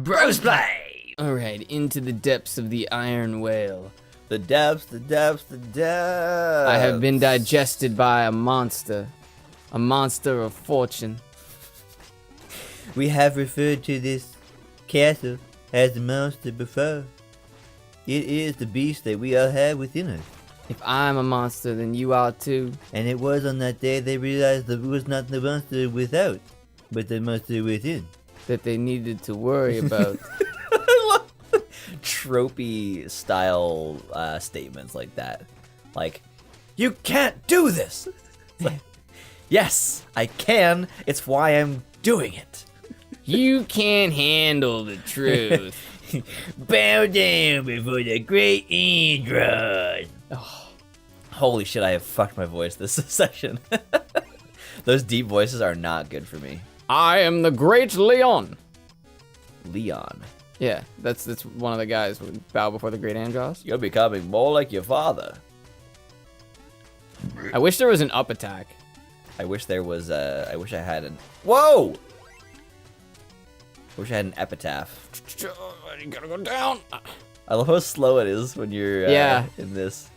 Brosplay! Alright, into the depths of the iron whale. The depths, the depths, the depths. I have been digested by a monster of fortune. We have referred to this castle as the monster before. It is the beast that we all have within us. If I'm a monster, then you are too. And it was on that day they realized that it was not the monster without, but the monster within. That they needed to worry about. I love tropey style statements like that. Like, you can't do this! Like, yes, I can. It's why I'm doing it. You can't handle the truth. Bow down before the great Indra. Oh, holy shit, I have fucked my voice this session. Those deep voices are not good for me. I am the great Leon. Leon. Yeah, that's one of the guys who would bow before the great Andros. You're becoming more like your father. I wish there was an up attack. I wish there was I wish I had an... Whoa! I wish I had an epitaph. You gotta go down. I love how slow it is when you're in this.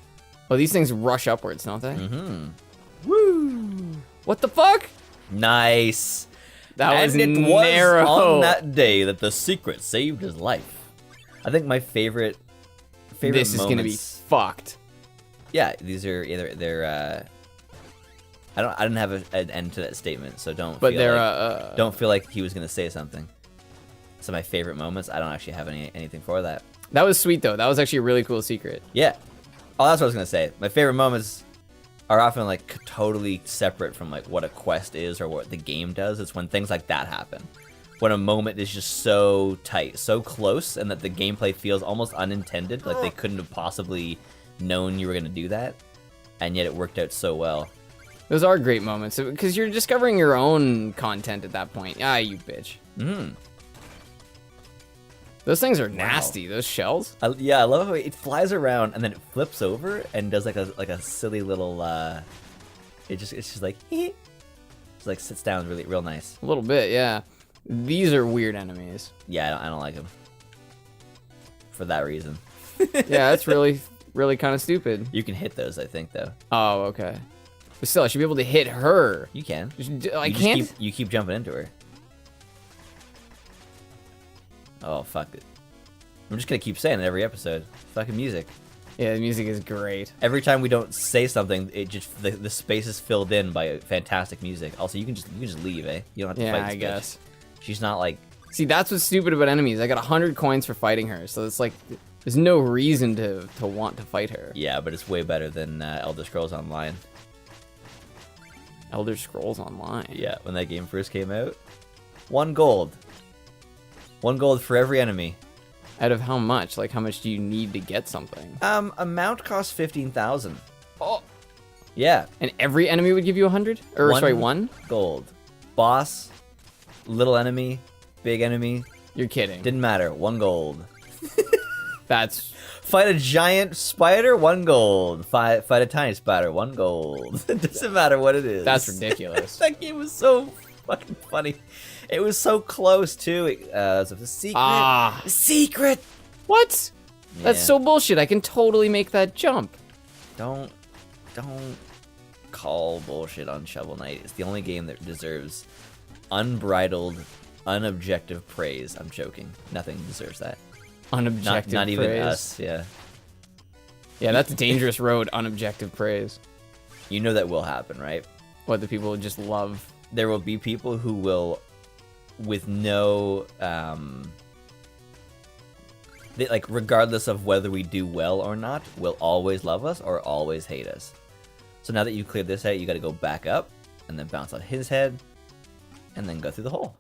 Oh, these things rush upwards, don't they? Mm-hmm. Woo! What the fuck? Nice. That was and it narrow. was on that day that the secret saved his life. I think my favorite This is gonna be fucked. Yeah, these are either they're. I didn't have an end to that statement, so don't. But feel they're like, don't feel like he was gonna say something. Some of my favorite moments. I don't actually have anything for that. That was sweet though. That was actually a really cool secret. Yeah. Oh, that's what I was gonna say. My favorite moments are often like totally separate from like what a quest is or what the game does. It's when things like that happen. When a moment is just so tight, so close, and that the gameplay feels almost unintended, like they couldn't have possibly known you were gonna do that, and yet it worked out so well. Those are great moments because you're discovering your own content at that point. Ah, you bitch. Mm. Those things are nasty. Those shells. Yeah, I love how it flies around and then it flips over and does like a silly little. It's just like it's like sits down real nice. A little bit, yeah. These are weird enemies. Yeah, I don't like them. For that reason. Yeah, that's really kind of stupid. You can hit those, I think, though. Oh, okay. But still, I should be able to hit her. You can. I can't. You keep jumping into her. Oh, fuck it. I'm just gonna keep saying it every episode. Fucking music. Yeah, the music is great. Every time we don't say something, it just the space is filled in by fantastic music. Also, you can just leave, eh? You don't have to fight this I bitch. guess. She's not like... See, that's what's stupid about enemies. I got 100 coins for fighting her, so it's like there's no reason to want to fight her. Yeah, but it's way better than Elder Scrolls Online. Elder Scrolls Online. Yeah, when that game first came out. 1 gold. 1 gold for every enemy. Out of how much? Like, how much do you need to get something? A mount costs 15,000. Oh. Yeah. And every enemy would give you 100? Or, sorry, 1? Gold. Boss, little enemy, big enemy. You're kidding. Didn't matter. 1 gold. That's... Fight a giant spider, 1 gold. Fight a tiny spider, 1 gold. It doesn't matter what it is. That's ridiculous. That game was so fucking funny. It was so close too. It was a secret. Ah. A secret. What? That's Yeah. so bullshit. I can totally make that jump. Don't call bullshit on Shovel Knight. It's the only game that deserves unbridled, unobjective praise. I'm joking. Nothing deserves that. Unobjective Not even praise. us. Yeah. Yeah, that's a dangerous road, unobjective praise. You know that will happen, right? What, the people just love... There will be people who will, with no, like regardless of whether we do well or not, will always love us or always hate us. So now that you cleared this out, you got to go back up and then bounce on his head, and then go through the hole.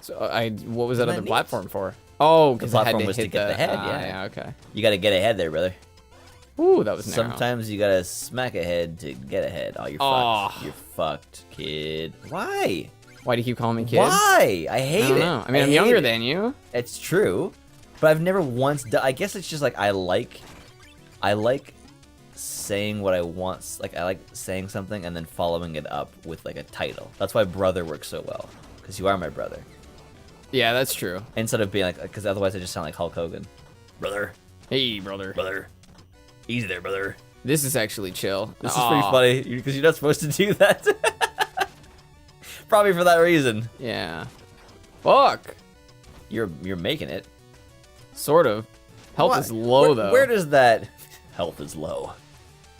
So what was that Isn't other that platform for? Oh, The because I had platform to was hit to get the head. Yeah. yeah, okay. You got to get ahead there, brother. Ooh, that was narrow. Sometimes you gotta smack ahead to get ahead. Oh, you're Oh. fucked. You're fucked, kid. Why? Why do you keep calling me kid? Why? I hate I don't it. know. I mean, I'm hate younger it. than you. It's true, but I've never once done. I guess it's just like I like saying what I want. Like I like saying something and then following it up with like a title. That's why brother works so well, because you are my brother. Yeah, that's true. instead of being like, because otherwise I just sound like Hulk Hogan. Brother, Hey, brother. brother, easy there, brother. This is actually chill. This is pretty funny because you're not supposed to do that. Probably for that reason. Yeah. Fuck. You're making it. Sort of. Health What? is low, though. Where does that health is low?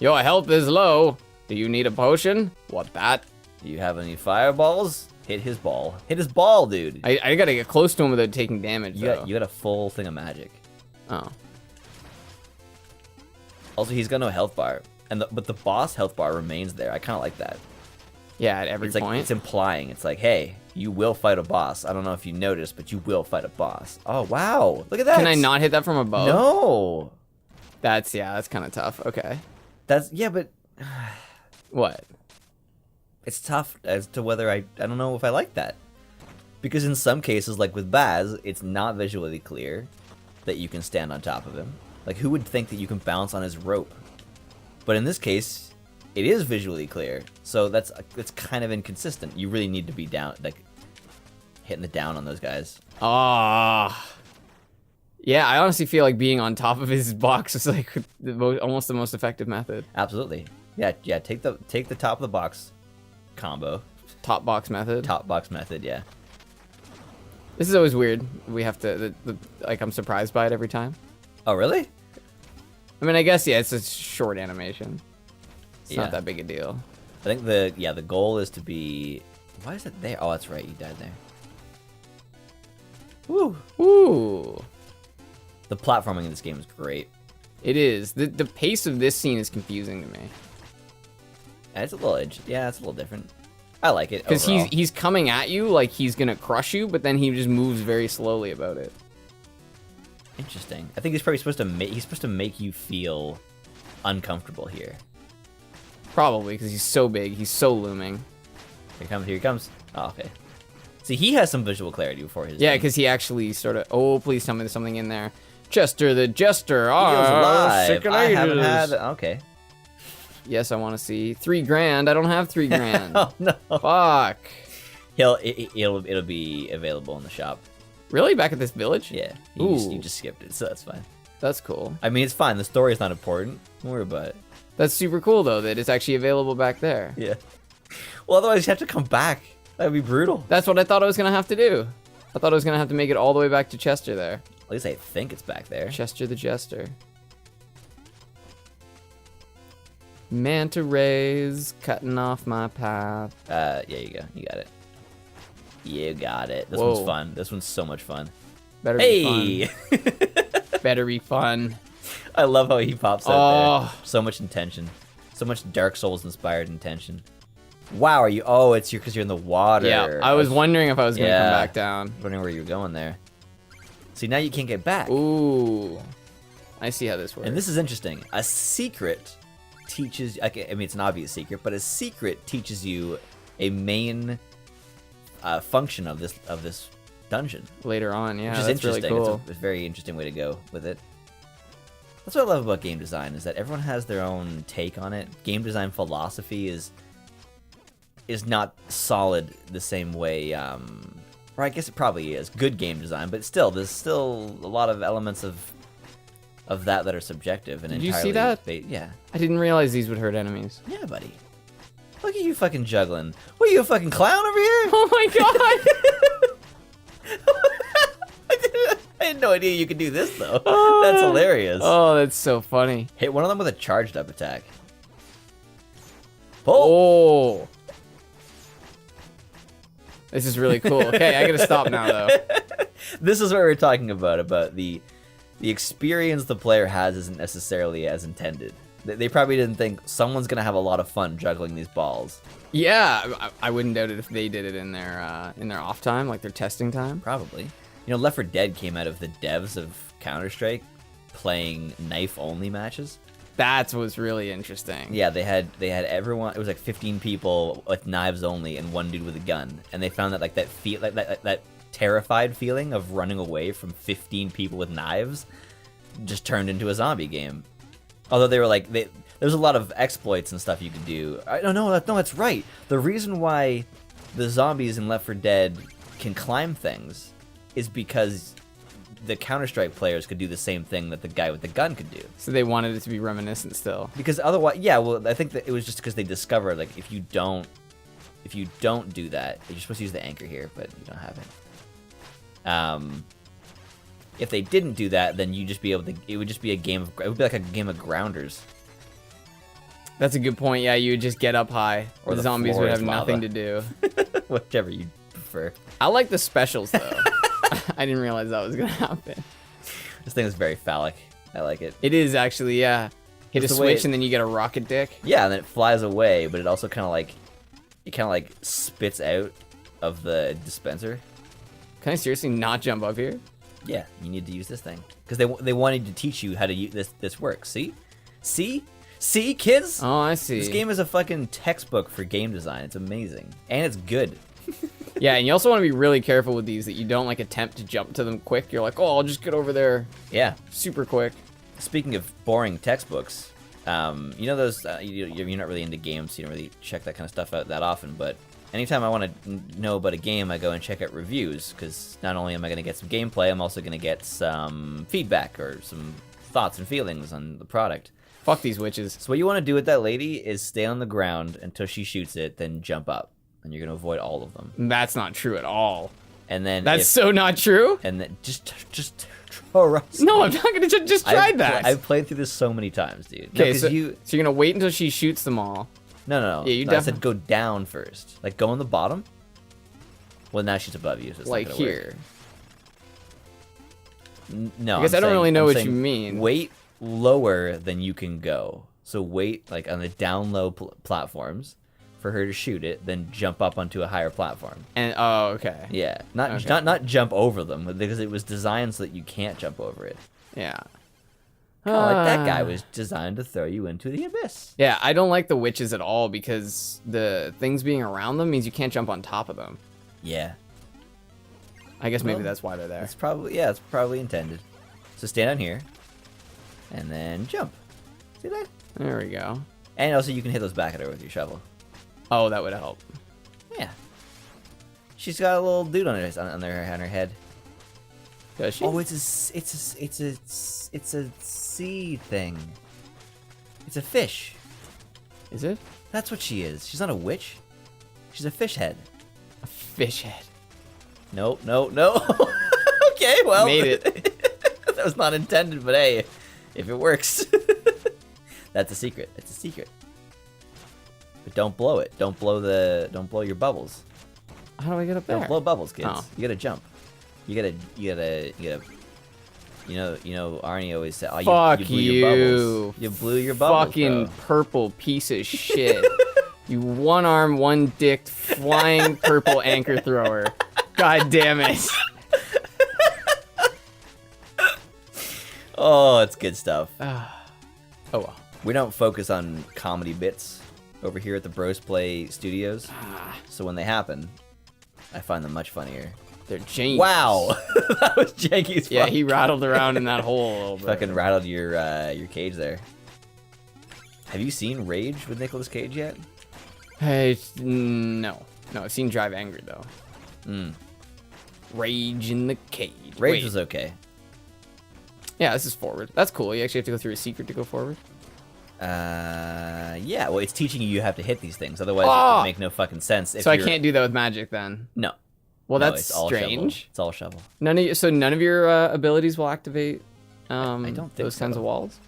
Your health is low. Do you need a potion? What, that? Do you have any fireballs? Hit his ball. Hit his ball, dude. I gotta get close to him without taking damage, You though. got a full thing of magic. Oh. Also, he's got no health bar, but the boss health bar remains there. I kind of like that. Yeah, at every It's like point. it's implying. It's like, hey, you will fight a boss. I don't know if you noticed, but you will fight a boss. Oh wow, look at that. Can I not hit that from above? No. That's kind of tough. Okay. But What? it's tough as to whether I don't know if I like that. Because in some cases, like with Baz, it's not visually clear that you can stand on top of him. Like, who would think that you can bounce on his rope? But in this case, it is visually clear. So that's kind of inconsistent. You really need to be down, like, hitting the down on those guys. Ah. Yeah, I honestly feel like being on top of his box is like almost the most effective method. Absolutely. Yeah. Take the top of the box combo. Top box method. Top box method. Yeah. This is always weird. We have to like I'm surprised by it every time. Oh really? I mean, I guess yeah, it's a short animation. It's Yeah. not that big a deal. I think the goal is to be. Why is it there? Oh, that's right. You died there. Woo. Ooh. The platforming in this game is great. It is. The pace of this scene is confusing to me. And it's a little edge. Yeah, it's a little different. I like it Because overall. he's coming at you like he's gonna crush you, but then he just moves very slowly about it. Interesting. I think he's probably supposed to make you feel uncomfortable here. Probably because he's so big, he's so looming. Here he comes. Oh, okay. See, he has some visual clarity before his. Yeah, thing. because he actually sort of. Oh, please tell me there's something in there. Chester the Jester. He goes Oh, live. sick of I haven't ages. had. Okay. Yes, I want to see $3,000. I don't have $3,000. Oh no. Fuck. It'll be available in the shop. Really? Back at this village? Yeah. Ooh. You just skipped it, so that's fine. That's cool. I mean, it's fine. The story's not important. Don't worry about it. That's super cool though that it's actually available back there. Yeah. Well, otherwise you have to come back. That'd be brutal. That's what I thought I was gonna have to do. I thought I was gonna have to make it all the way back to Chester there. At least I think it's back there. Chester the Jester. Manta rays cutting off my path. Yeah, you go. You got it. You got it. This Whoa. one's fun. This one's so much fun. Better be Hey! fun. Better be fun. I love how he pops out Oh. there. So much intention. So much Dark Souls inspired intention. Wow, are you? Oh, it's because you're in the water. Yeah, I was wondering if I was gonna Yeah. come back down. wondering where you were going there. See, now you can't get back. Ooh, I see how this works. And this is interesting. A secret teaches. I mean, it's an obvious secret, but a secret teaches you a main function of this dungeon, later on, yeah, which is that's really interesting. cool. It's a very interesting way to go with it. That's what I love about game design is that everyone has their own take on it. Game design philosophy is not solid the same way. Or I guess it probably is good game design, but still, there's still a lot of elements of that are subjective and Did you entirely. see that? Yeah, I didn't realize these would hurt enemies. yeah, buddy. Look at you fucking juggling. What are you, a fucking clown over here? Oh my god! I had no idea you could do this though. That's hilarious. Oh, that's so funny. Hit one of them with a charged up attack. Pull. Oh. This is really cool. Okay, I gotta stop now though. This is what we're talking about the experience the player has isn't necessarily as intended. They probably didn't think someone's gonna have a lot of fun juggling these balls. Yeah, I wouldn't doubt it if they did it in their off time, like their testing time. Probably. You know, Left 4 Dead came out of the devs of Counter-Strike playing knife-only matches. That's what's really interesting. Yeah, they had everyone. It was like 15 people with knives only, and one dude with a gun. And they found that like that terrified feeling of running away from 15 people with knives just turned into a zombie game. Although they were like there's a lot of exploits and stuff you could do. No, that's right. The reason why the zombies in Left 4 Dead can climb things is because the Counter-Strike players could do the same thing that the guy with the gun could do. So they wanted it to be reminiscent still. Because otherwise, yeah, well, I think that it was just because they discovered, like, if you don't do that, you're supposed to use the anchor here, but you don't have it. If they didn't do that, then you'd just be able to, it would just be a game of, it would be like a game of grounders. That's a good point. Yeah, you would just get up high. Or the the zombies floor would is have nothing to lava. do. Whichever you prefer. I like the specials, though. I didn't realize that was going to happen. This thing is very phallic. I like it. It is actually, yeah. Hit a Just the way switch it- and then you get a rocket dick. Yeah, and then it flies away, but it also kind of like, it kind of like spits out of the dispenser. Can I seriously not jump up here? Yeah, you need to use this thing because they wanted to teach you how to use this works. See, kids. Oh, I see. This game is a fucking textbook for game design. It's amazing and it's good. Yeah, and you also want to be really careful with these that you don't like attempt to jump to them quick. You're like, oh, I'll just get over there Yeah. super quick. Speaking of boring textbooks, you know those you're not really into games, so you don't really check that kind of stuff out that often. But anytime I want to know about a game, I go and check out reviews because not only am I going to get some gameplay, I'm also going to get some feedback or some thoughts and feelings on the product. Fuck these witches. So what you want to do with that lady is stay on the ground until she shoots it, then jump up, and you're going to avoid all of them. That's not true at all. And then That's so not true. and then just trust No, me. I'm not gonna just try that. I've played through this so many times, dude. Okay, No, so you you're gonna wait until she shoots them all. no. Yeah, you no, I said go down first. Like go on the bottom. Well, now she's above you, so it's Like not gonna here. Work. No, I guess I'm I don't saying- really know I'm what saying you mean. Wait lower than you can go. So wait like on the down low platforms for her to shoot it, then jump up onto a higher platform. And oh, okay. Yeah, not Okay. not jump over them because it was designed so that you can't jump over it. Yeah. Kinda like that guy was designed to throw you into the abyss. Yeah, I don't like the witches at all because the things being around them means you can't jump on top of them. Yeah. I guess maybe Well, that's why they're there. It's probably intended. So stand on here, and then jump. See that? There we go. And also you can hit those back at her with your shovel. Oh, that would help. Yeah. She's got a little dude on her head. Does she? Oh, it's a sea thing. It's a fish. Is it? That's what she is. She's not a witch. She's a fish head. A fish head. No. Okay, well. Made it. That was not intended, but hey, if it works. That's a secret. It's a secret. But don't blow it. Don't blow your bubbles. How do I get up there? Don't blow bubbles, kids. Oh. You gotta jump. You gotta you know, Arnie always said, oh, Fuck you blew your bubbles. you. You blew your bubbles, Fucking bro. purple piece of shit. You one arm, one dicked, flying purple anchor thrower. God damn it. Oh, it's good stuff. Oh well. We don't focus on comedy bits over here at the Brosplay Studios. So when they happen, I find them much funnier. They're janky. Wow, that was janky as fuck. Yeah, he rattled around in that hole a little bit. Fucking rattled your cage there. Have you seen Rage with Nicolas Cage yet? Hey, no. No, I've seen Drive Angry, though. Mm. Rage in the cage. Rage Wait. was okay. Yeah, this is forward. That's cool. You actually have to go through a secret to go forward. Yeah, well, it's teaching you have to hit these things. Otherwise, Ah! it would make no fucking sense. If So I you're- can't do that with magic then. No. Well, No, that's it's all shovel. strange. It's all shovel. None of your abilities will activate I don't think those kinds so. of walls.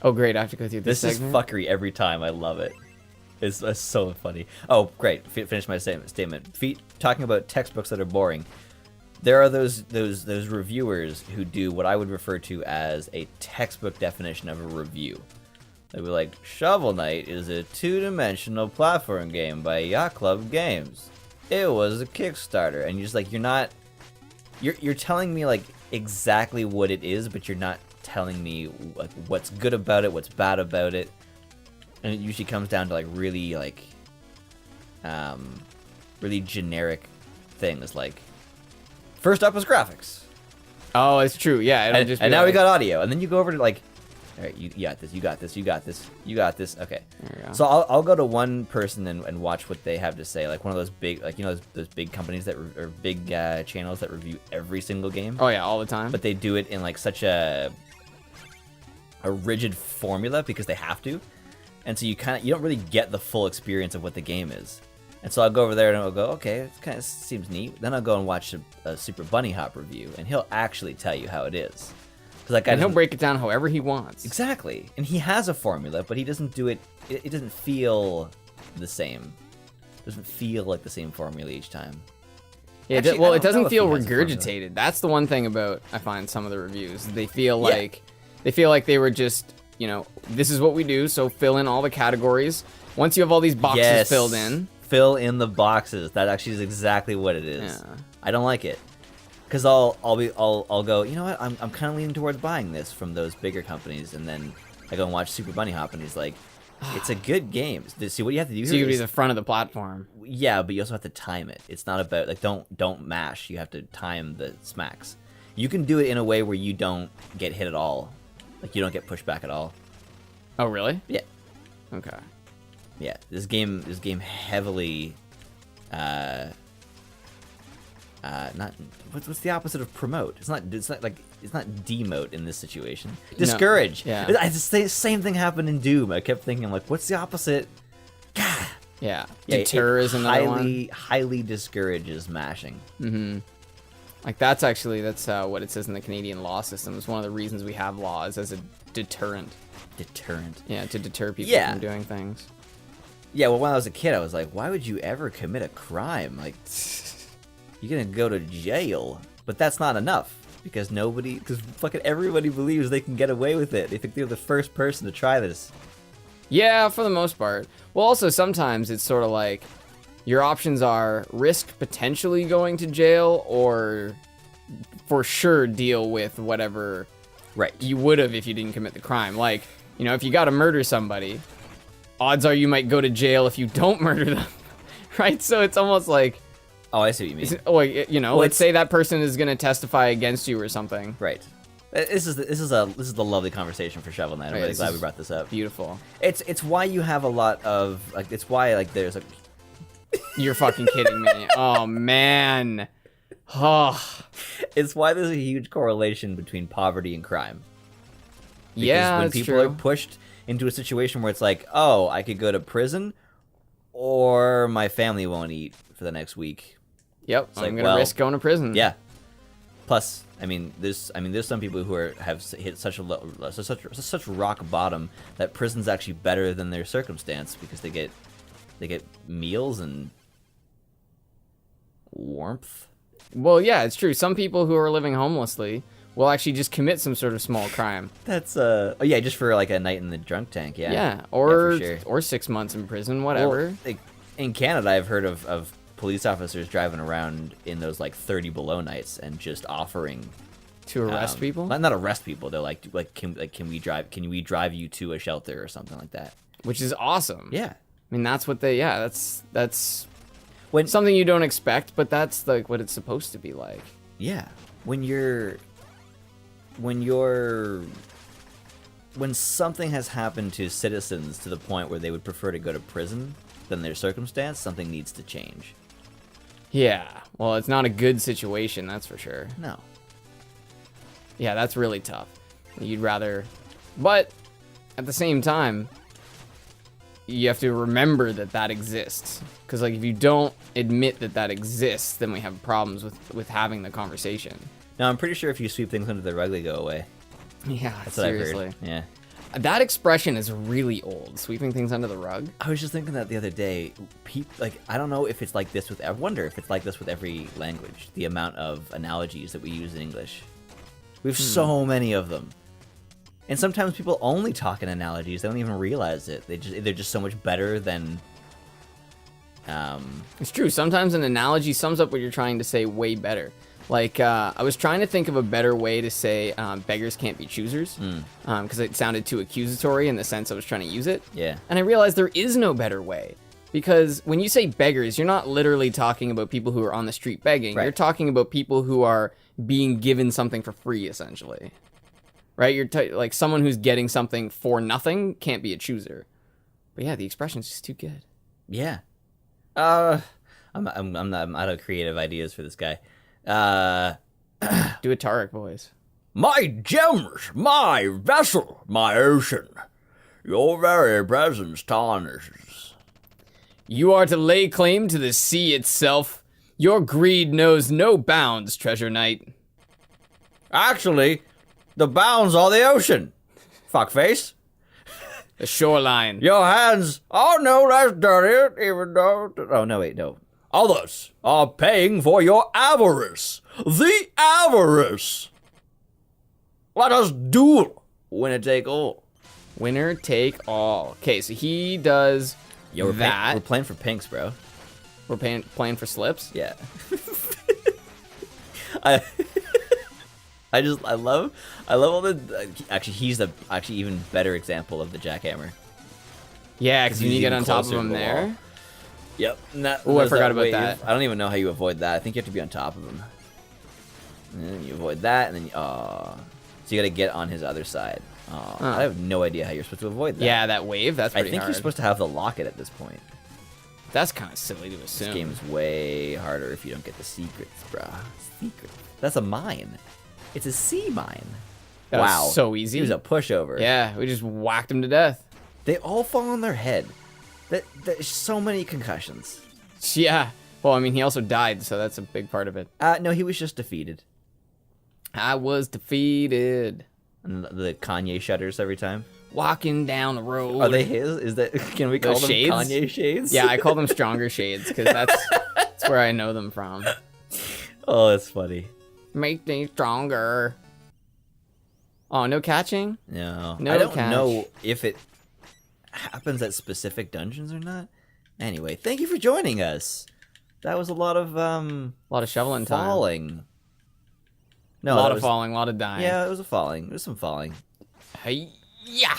Oh, great! I have to go through this This is segment. fuckery every time. I love it. It's so funny. Oh, great. Finish my statement. Talking about textbooks that are boring. There are those reviewers who do what I would refer to as a textbook definition of a review. They'd be like, Shovel Knight is a two-dimensional platform game by Yacht Club Games. It was a Kickstarter. And you're just like, you're telling me like exactly what it is, but you're not telling me like what's good about it, what's bad about it. And it usually comes down to like really generic things like, first up was graphics. Oh, it's true. Yeah, it'll And, just and be now we like- got audio. And then you go over to like All right, you got this. You got this. You got this. You got this. Okay. There you go. So I'll go to one person and watch what they have to say. Like one of those big, like those big companies that are big channels that review every single game. Oh yeah, all the time. But they do it in like such a rigid formula because they have to, and so you don't really get the full experience of what the game is. And so I'll go over there and I'll go, okay, it kind of seems neat. Then I'll go and watch a Super Bunny Hop review, and he'll actually tell you how it is. Like, and he'll break it down however he wants. Exactly. And he has a formula, but he doesn't do it. It doesn't feel the same. It doesn't feel like the same formula each time. Yeah, Actually, well, I it don't know doesn't if feel he has a formula. regurgitated. That's the one thing about, I find, some of the reviews. They feel like they were just, this is what we do, so fill in all the categories. Once you have all these boxes filled in. Fill in the boxes. That actually is exactly what it is. Yeah. I don't like it. Because I'll go, you know what? I'm kind of leaning towards buying this from those bigger companies, and then I go and watch Super Bunny Hop, and he's like, it's a good game. See, what you have to do So here you could be is, the front of the platform. yeah, but you also have to time it. It's not about like don't mash. You have to time the smacks. You can do it in a way where you don't get hit at all, like you don't get pushed back at all. Oh, really? Yeah, Okay. yeah. This game heavily. Not what's the opposite of promote? It's not demote in this situation. Discourage. Yeah. It's the same thing happened in Doom. I kept thinking like, what's the opposite? God. Yeah. Yeah, Deter is another highly, one. highly discourages mashing. Mm-hmm. Like that's what it says in the Canadian law system. It's one of the reasons we have laws as a deterrent. Deterrent. Yeah, to deter people Yeah. from doing things. Yeah, well, when I was a kid, I was like, why would you ever commit a crime? Like, you're gonna go to jail. But that's not enough. Because fucking everybody believes they can get away with it. They think they're the first person to try this. Yeah, for the most part. Well, also sometimes it's sort of like your options are risk potentially going to jail or for sure deal with whatever Right. you would have if you didn't commit the crime. Like, if you got to murder somebody, odds are you might go to jail if you don't murder them. Right? So it's almost like, Oh, I see what you mean. let's say that person is going to testify against you or something. Right. This is the lovely conversation for Shovel Knight. I'm Oh, yeah, really this glad is we brought this up. Beautiful. It's why you have a lot of like. It's why like there's a. You're fucking kidding me. Oh, man. Oh. It's why there's a huge correlation between poverty and crime. Because Yeah, when that's people true. are pushed into a situation where it's like, oh, I could go to prison, or my family won't eat for the next week. Yep, like, I'm gonna risk going to prison. Yeah. Plus, there's some people who have hit such rock bottom that prison's actually better than their circumstance because they get meals and warmth. Well, yeah, it's true. Some people who are living homelessly will actually just commit some sort of small crime. That's just for like a night in the drunk tank. Yeah. Yeah, or for sure. or 6 months in prison, whatever. Well, like, in Canada, I've heard of police officers driving around in those like 30 below nights and just offering to arrest people, Not arrest people. They're like can we drive you to a shelter or something like that. which is awesome. Yeah. I mean, that's what they. Yeah, that's When something you don't expect, but that's like what it's supposed to be like. Yeah. When something has happened to citizens to the point where they would prefer to go to prison than their circumstance, something needs to change. Yeah. Well, it's not a good situation, that's for sure. No. Yeah, that's really tough. You'd rather, but at the same time, you have to remember that exists. Because like if you don't admit that exists, then we have problems with having the conversation. Now, I'm pretty sure if you sweep things under the rug, they go away. Yeah, That's seriously. what I've heard. Yeah. That expression is really old. Sweeping things under the rug. I was just thinking that the other day. I don't know if it's like this I wonder if it's like this with every language. The amount of analogies that we use in English. We have so many of them. And sometimes people only talk in analogies. They don't even realize it. They're just so much better than. It's true. Sometimes an analogy sums up what you're trying to say way better. Like, I was trying to think of a better way to say beggars can't be choosers, because it sounded too accusatory in the sense I was trying to use it. Yeah. And I realized there is no better way. Because when you say beggars, you're not literally talking about people who are on the street begging. Right. You're talking about people who are being given something for free, essentially. right? Like someone who's getting something for nothing can't be a chooser. But yeah, the expression's just too good. Yeah. I'm out of creative ideas for this guy. Do a Tarek voice. My gems, my vessel, my ocean, your very presence tarnishes. You are to lay claim to the sea itself. Your greed knows no bounds, treasure knight. Actually, the bounds are the ocean. Fuckface. The shoreline. Your hands are no less dirty, even though... Oh, no, wait, no. Others are paying for your avarice. The avarice. Let us duel. Winner take all. Winner take all. Okay, so he does that. We're playing for pinks, bro. We're playing for slips? Yeah. I love all the... Actually, he's the even better example of the jackhammer. Yeah, because you need to get even on top of closer him to the there. wall. Yep. Oh, I forgot about that. I don't even know how you avoid that. I think you have to be on top of him. And then you avoid that, and then so you gotta get on his other side. I have no idea how you're supposed to avoid that. Yeah, that wave, that's pretty I think hard. you're supposed to have the locket at this point. That's kind of silly to assume. This game is way harder if you don't get the secrets, bruh. Secret. That's a mine. It's a sea mine. That wow. was so easy. He was a pushover. Yeah, we just whacked him to death. They all fall on their head. There's so many concussions. Yeah. Well, I mean, he also died, so that's a big part of it. No, he was just defeated. I was defeated. And the Kanye shutters every time. Walking down the road. Are they his? Is that? Can we call Those them shades? Kanye shades? Yeah, I call them stronger shades because that's where I know them from. Oh, that's funny. Make me stronger. Oh, no catching? No, No I don't catch. know if it happens at specific dungeons or not. Anyway, thank you for joining us. That was a lot of A lot of shoveling time. falling. No, A lot that of was- falling, a lot of dying. Yeah, it was a falling. There was some falling. Hey, yeah.